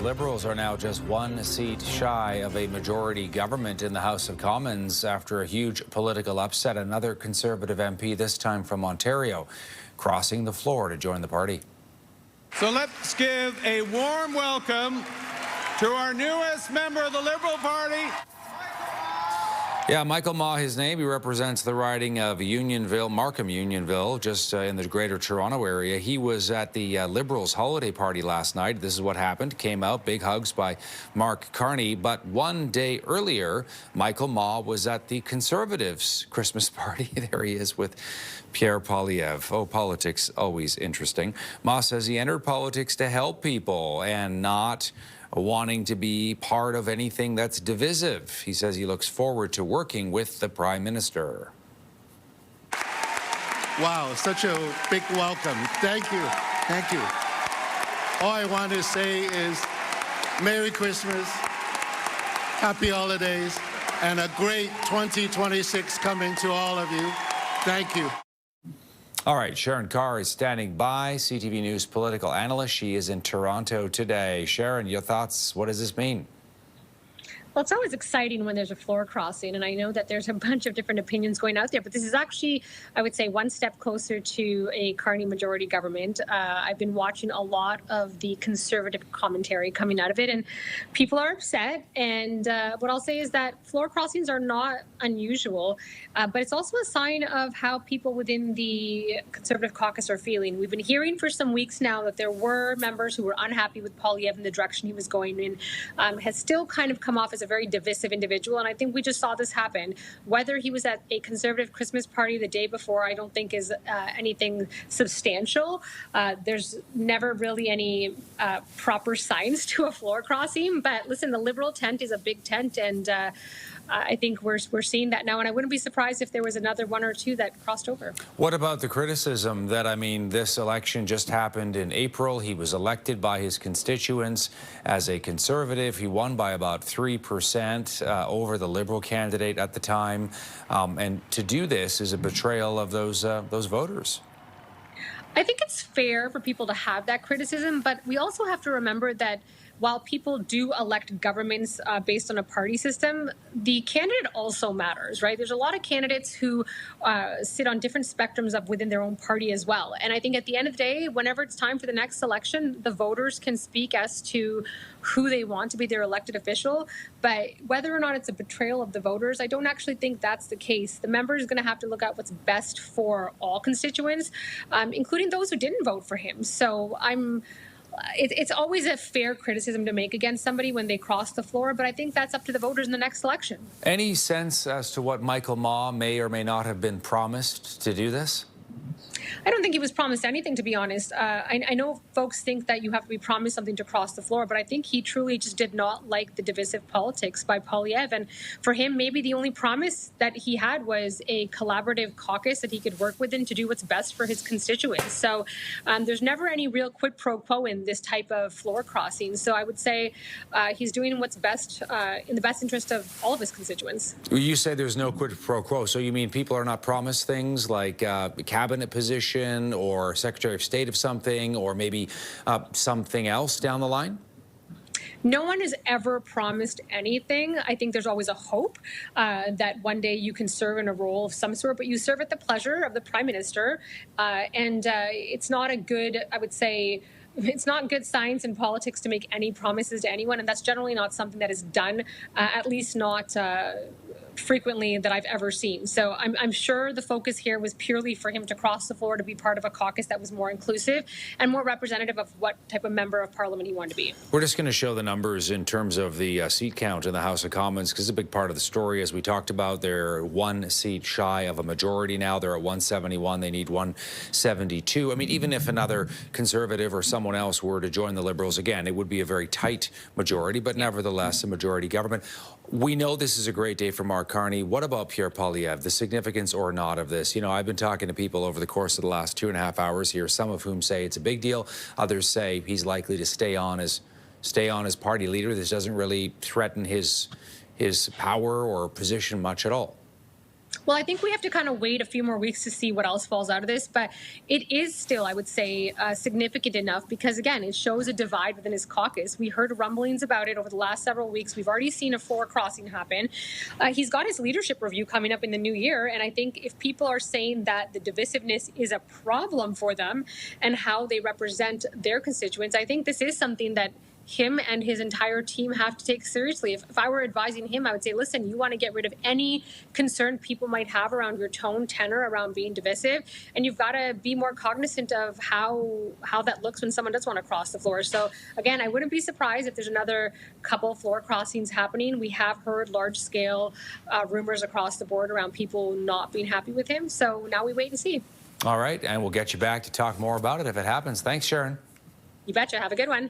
Liberals are now just one seat shy of a majority government in the House of Commons after a huge political upset. Another Conservative MP, this time from Ontario, crossing the floor to join the party. So let's give a warm welcome to our newest member of the Liberal Party. Yeah, Michael Maw, his name. He represents the riding of Markham Unionville, just in the Greater Toronto area. He was at the Liberals' holiday party last night. This is what happened. Came out, big hugs by Mark Carney. But one day earlier, Michael Maw was at the Conservatives' Christmas party. There he is with Pierre Poilievre. Oh, politics, always interesting. Maw says he entered politics to help people and not wanting to be part of anything that's divisive. He says he looks forward to working with the Prime Minister. Wow, such a big welcome. Thank you. Thank you. All I want to say is Merry Christmas, Happy Holidays, and a great 2026 coming to all of you. Thank you. All right, Sharan Kaur is standing by, CTV News political analyst. She is in Toronto today. Sharan, your thoughts? What does this mean? Well, it's always exciting when there's a floor crossing, and I know that there's a bunch of different opinions going out there, but this is actually, I would say, one step closer to a Carney majority government. I've been watching a lot of the Conservative commentary coming out of it, and people are upset. And what I'll say is that floor crossings are not unusual, but it's also a sign of how people within the Conservative caucus are feeling. We've been hearing for some weeks now that there were members who were unhappy with Poilievre and the direction he was going in, has still kind of come off as a very divisive individual, and I think we just saw this happen. Whether he was at a Conservative Christmas party the day before, I don't think is anything substantial. There's never really any proper signs to a floor crossing, but listen, the Liberal tent is a big tent, and I think we're seeing that now, and I wouldn't be surprised if there was another one or two that crossed over. What about the criticism that, I mean, this election just happened in April. He was elected by his constituents as a Conservative. He won by about 3% over the Liberal candidate at the time. And to do this is a betrayal of those voters. I think it's fair for people to have that criticism, but we also have to remember that while people do elect governments based on a party system, the candidate also matters, right? There's a lot of candidates who sit on different spectrums of within their own party as well. And I think at the end of the day, whenever it's time for the next election, the voters can speak as to who they want to be their elected official. But whether or not it's a betrayal of the voters, I don't actually think that's the case. The member is going to have to look at what's best for all constituents, including those who didn't vote for him. So it's always a fair criticism to make against somebody when they cross the floor, but I think that's up to the voters in the next election. Any sense as to what Michael Maw may or may not have been promised to do this? I don't think he was promised anything, to be honest. I know folks think that you have to be promised something to cross the floor, but I think he truly just did not like the divisive politics by Poilievre. And for him, maybe the only promise that he had was a collaborative caucus that he could work within to do what's best for his constituents. So there's never any real quid pro quo in this type of floor crossing. So I would say he's doing what's best in the best interest of all of his constituents. You say there's no quid pro quo. So you mean people are not promised things like cabinet position or Secretary of State of something, or maybe something else down the line? No one has ever promised anything. I think there's always a hope that one day you can serve in a role of some sort, but you serve at the pleasure of the Prime Minister. And it's not a good, I would say, it's not good science in politics to make any promises to anyone, and that's generally not something that is done, at least not frequently that I've ever seen. So I'm sure the focus here was purely for him to cross the floor to be part of a caucus that was more inclusive and more representative of what type of member of parliament he wanted to be. We're just going to show the numbers in terms of the seat count in the House of Commons, because it's a big part of the story. As we talked about, they're one seat shy of a majority now. They're at 171. They need 172. I mean, even if another Conservative or someone else were to join the Liberals again, it would be a very tight majority, but nevertheless a majority government. We know this is a great day for Mark Carney. What about Pierre Poilievre, the significance or not of this? You know, I've been talking to people over the course of the last 2.5 hours here, some of whom say it's a big deal. Others say he's likely to stay on as party leader. This doesn't really threaten his power or position much at all. Well, I think we have to kind of wait a few more weeks to see what else falls out of this, but it is still, I would say, significant enough because, again, it shows a divide within his caucus. We heard rumblings about it over the last several weeks. We've already seen a floor crossing happen. He's got his leadership review coming up in the new year, and I think if people are saying that the divisiveness is a problem for them and how they represent their constituents, I think this is something that him and his entire team have to take seriously. If I were advising him, I would say, listen, you want to get rid of any concern people might have around your tone, tenor, around being divisive, and you've got to be more cognizant of how that looks when someone does want to cross the floor. So again, I wouldn't be surprised if there's another couple floor crossings happening. We have heard large-scale rumors across the board around people not being happy with him. So now we wait and see. All right, and we'll get you back to talk more about it if it happens. Thanks, Sharan. You betcha. Have a good one.